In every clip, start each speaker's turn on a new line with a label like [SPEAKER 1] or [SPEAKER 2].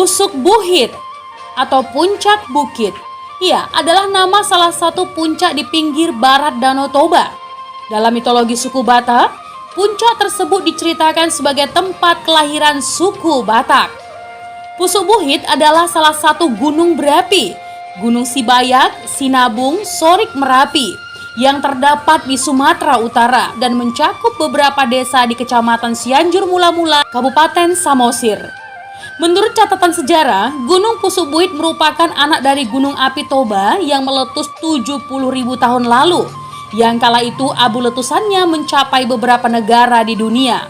[SPEAKER 1] Pusuk Buhit atau Puncak Bukit, adalah nama salah satu puncak di pinggir barat Danau Toba. Dalam mitologi suku Batak, puncak tersebut diceritakan sebagai tempat kelahiran suku Batak. Pusuk Buhit adalah salah satu gunung berapi, Gunung Sibayak, Sinabung, Sorik Merapi, yang terdapat di Sumatera Utara dan mencakup beberapa desa di Kecamatan Cianjur Mula-Mula, Kabupaten Samosir. Menurut catatan sejarah, Gunung Pusuk Buhit merupakan anak dari Gunung Api Toba yang meletus 70.000 tahun lalu, yang kala itu abu letusannya mencapai beberapa negara di dunia.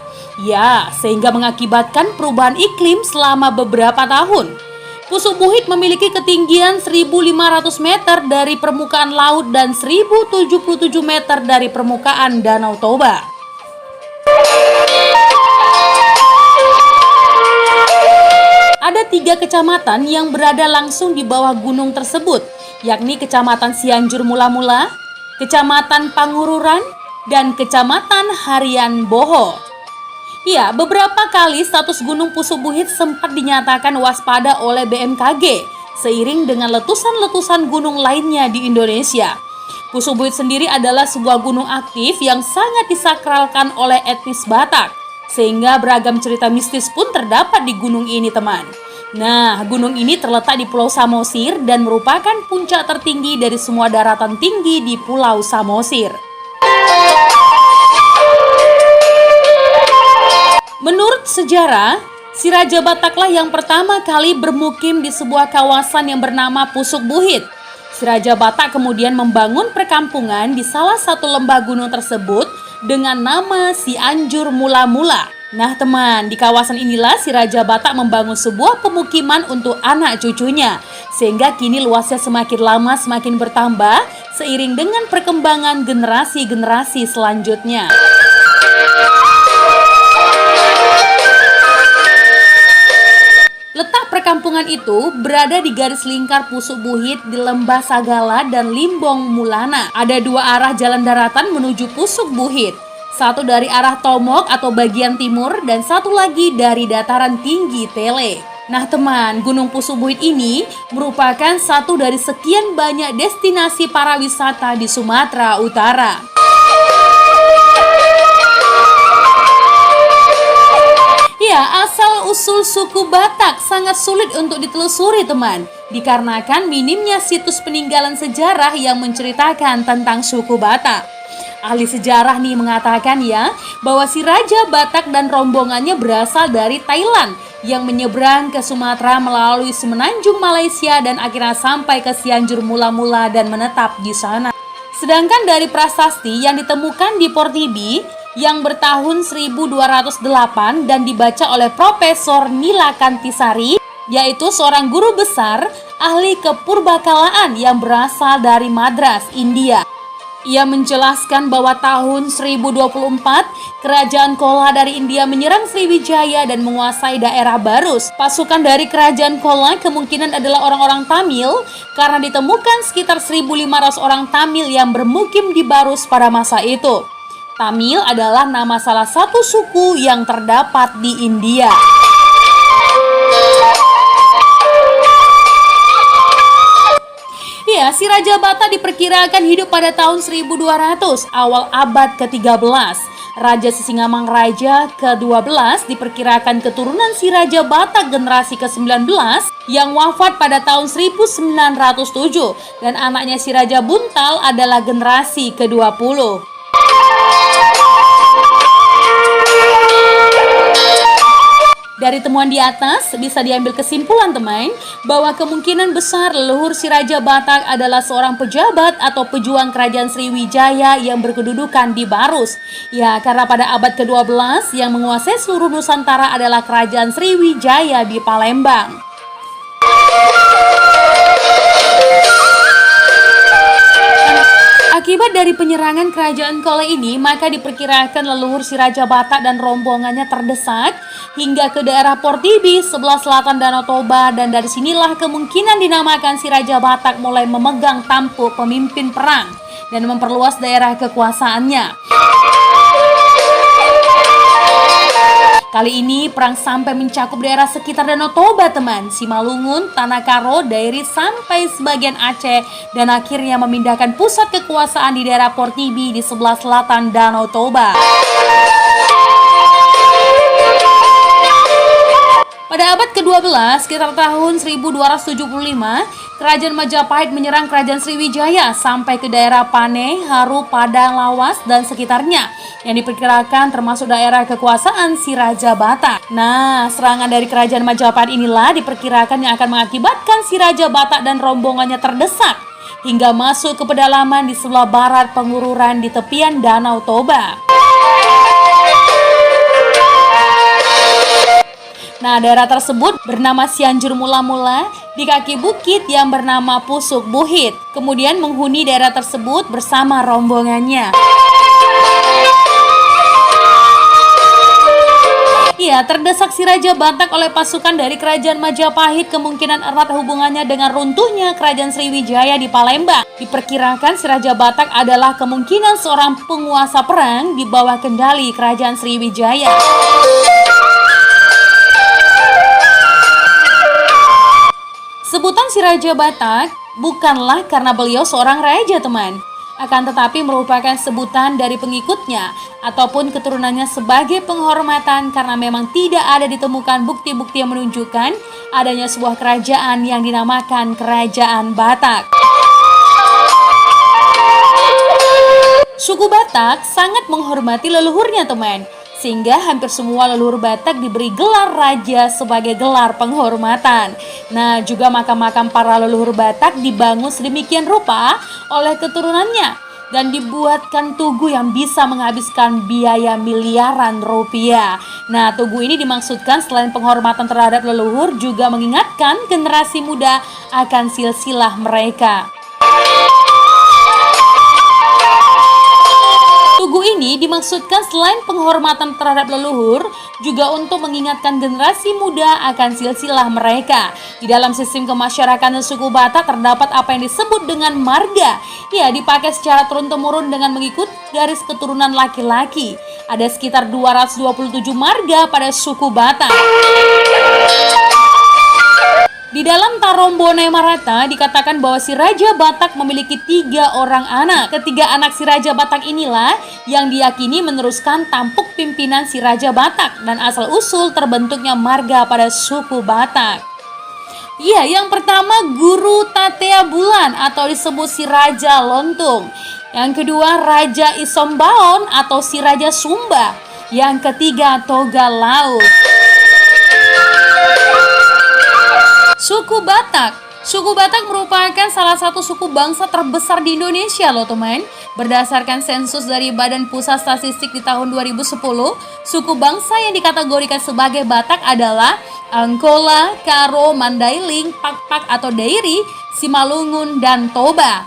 [SPEAKER 1] Sehingga mengakibatkan perubahan iklim selama beberapa tahun. Pusuk Buhit memiliki ketinggian 1.500 meter dari permukaan laut dan 1.077 meter dari permukaan Danau Toba. Ada 3 kecamatan yang berada langsung di bawah gunung tersebut, yakni Kecamatan Cianjur Mula-Mula, Kecamatan Pangururan, dan Kecamatan Harian Boho. Beberapa kali status Gunung Pusuk Buhit sempat dinyatakan waspada oleh BMKG seiring dengan letusan-letusan gunung lainnya di Indonesia. Pusuk Buhit sendiri adalah sebuah gunung aktif yang sangat disakralkan oleh etnis Batak, sehingga beragam cerita mistis pun terdapat di gunung ini, teman. Nah, gunung ini terletak di Pulau Samosir dan merupakan puncak tertinggi dari semua daratan tinggi di Pulau Samosir. Menurut sejarah, si Raja Bataklah yang pertama kali bermukim di sebuah kawasan yang bernama Pusuk Buhit. Si Raja Batak kemudian membangun perkampungan di salah satu lembah gunung tersebut dengan nama Cianjur Mula-Mula. Nah teman, di kawasan inilah si Raja Batak membangun sebuah pemukiman untuk anak cucunya, sehingga kini luasnya semakin lama semakin bertambah seiring dengan perkembangan generasi-generasi selanjutnya. Letak perkampungan itu berada di garis lingkar Pusuk Buhit di Lembah Sagala dan Limbong Mulana. Ada 2 arah jalan daratan menuju Pusuk Buhit. Satu dari arah Tomok atau bagian timur dan satu lagi dari dataran tinggi Tele. Nah teman, Gunung Pusuk Buhit ini merupakan satu dari sekian banyak destinasi para wisata di Sumatera Utara. Asal-usul suku Batak sangat sulit untuk ditelusuri teman, dikarenakan minimnya situs peninggalan sejarah yang menceritakan tentang suku Batak. Ahli sejarah nih mengatakan bahwa si Raja Batak dan rombongannya berasal dari Thailand yang menyeberang ke Sumatera melalui semenanjung Malaysia dan akhirnya sampai ke Cianjur Mula-Mula dan menetap di sana. Sedangkan dari prasasti yang ditemukan di Portibi yang bertahun 1208 dan dibaca oleh Profesor Nila Kantisari, yaitu seorang guru besar ahli kepurbakalaan yang berasal dari Madras, India. Ia menjelaskan bahwa tahun 1024, Kerajaan Chola dari India menyerang Sriwijaya dan menguasai daerah Barus. Pasukan dari Kerajaan Chola kemungkinan adalah orang-orang Tamil karena ditemukan sekitar 1.500 orang Tamil yang bermukim di Barus pada masa itu. Tamil adalah nama salah satu suku yang terdapat di India. Si Raja Batak diperkirakan hidup pada tahun 1200, awal abad ke-13. Raja Sisingamangaraja ke-12 diperkirakan keturunan si Raja Batak generasi ke-19 yang wafat pada tahun 1907 dan anaknya si Raja Buntal adalah generasi ke-20. Dari temuan di atas bisa diambil kesimpulan teman bahwa kemungkinan besar leluhur si Raja Batak adalah seorang pejabat atau pejuang kerajaan Sriwijaya yang berkedudukan di Barus. Karena pada abad ke-12 yang menguasai seluruh Nusantara adalah kerajaan Sriwijaya di Palembang. Akibat dari penyerangan kerajaan Chola ini, maka diperkirakan leluhur si Raja Batak dan rombongannya terdesak hingga ke daerah Portibi sebelah selatan Danau Toba, dan dari sinilah kemungkinan dinamakan si Raja Batak mulai memegang tampuk pemimpin perang dan memperluas daerah kekuasaannya. Kali ini perang sampai mencakup daerah sekitar Danau Toba teman, Simalungun, Tanah Karo, Dairi sampai sebagian Aceh dan akhirnya memindahkan pusat kekuasaan di daerah Portibi di sebelah selatan Danau Toba. Pada abad ke-12, sekitar tahun 1275, Kerajaan Majapahit menyerang Kerajaan Sriwijaya sampai ke daerah Paneh, Haru, Padang, Lawas, dan sekitarnya yang diperkirakan termasuk daerah kekuasaan si Raja Batak. Nah, serangan dari Kerajaan Majapahit inilah diperkirakan yang akan mengakibatkan si Raja Batak dan rombongannya terdesak hingga masuk ke pedalaman di sebelah barat pengururan di tepian Danau Toba. Nah, daerah tersebut bernama Cianjur Mula-Mula di kaki bukit yang bernama Pusuk Buhit. Kemudian menghuni daerah tersebut bersama rombongannya. Ya, terdesak si Raja Batak oleh pasukan dari Kerajaan Majapahit, kemungkinan erat hubungannya dengan runtuhnya Kerajaan Sriwijaya di Palembang. Diperkirakan si Raja Batak adalah kemungkinan seorang penguasa perang di bawah kendali Kerajaan Sriwijaya. Sebutan si Raja Batak bukanlah karena beliau seorang raja teman, akan tetapi merupakan sebutan dari pengikutnya ataupun keturunannya sebagai penghormatan karena memang tidak ada ditemukan bukti-bukti yang menunjukkan adanya sebuah kerajaan yang dinamakan Kerajaan Batak. Suku Batak sangat menghormati leluhurnya teman, sehingga hampir semua leluhur Batak diberi gelar raja sebagai gelar penghormatan. Nah, juga makam-makam para leluhur Batak dibangun sedemikian rupa oleh keturunannya dan dibuatkan tugu yang bisa menghabiskan biaya miliaran rupiah. Nah, tugu ini dimaksudkan selain penghormatan terhadap leluhur juga mengingatkan generasi muda akan silsilah mereka. Tugu ini dimaksudkan selain penghormatan terhadap leluhur, juga untuk mengingatkan generasi muda akan silsilah mereka. Di dalam sistem kemasyarakatan suku Batak terdapat apa yang disebut dengan marga. Ya, dipakai secara turun-temurun dengan mengikut garis keturunan laki-laki. Ada sekitar 227 marga pada suku Batak. Di dalam Tarombone Marata dikatakan bahwa si Raja Batak memiliki 3 orang anak. Ketiga anak si Raja Batak inilah yang diyakini meneruskan tampuk pimpinan si Raja Batak dan asal-usul terbentuknya marga pada suku Batak. Ya, yang pertama Guru Tatea Bulan atau disebut si Raja Lontung. Yang kedua Raja Isombaon atau si Raja Sumba. Yang ketiga Toga Laut. Suku Batak. Suku Batak merupakan salah satu suku bangsa terbesar di Indonesia loh teman. Berdasarkan sensus dari Badan Pusat Statistik di tahun 2010, suku bangsa yang dikategorikan sebagai Batak adalah Angkola, Karo, Mandailing, Pakpak atau Dairi, Simalungun, dan Toba.